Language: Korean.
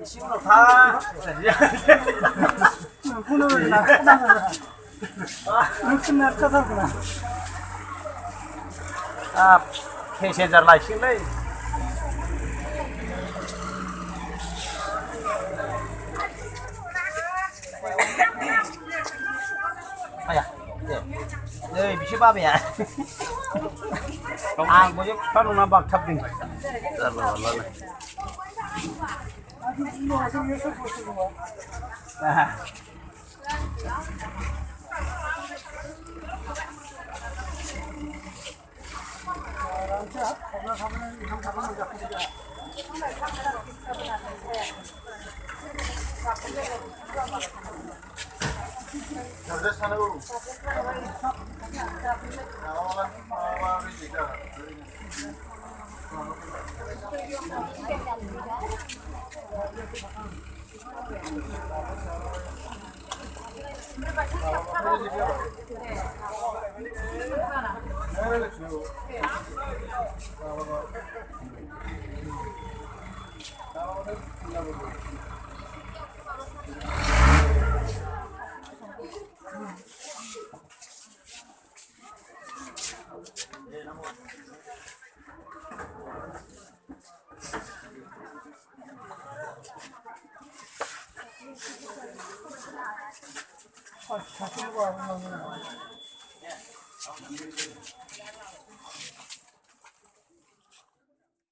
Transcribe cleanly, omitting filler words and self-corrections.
식으로 다. 오늘은 나 끝나잖아. 끝나 끝나구나. 아, 캐시잘 라이실래? 아야, 네, 미시밥이야. 아, 뭐지? 바로 나박 탑딩. 아. 다 들고 와보면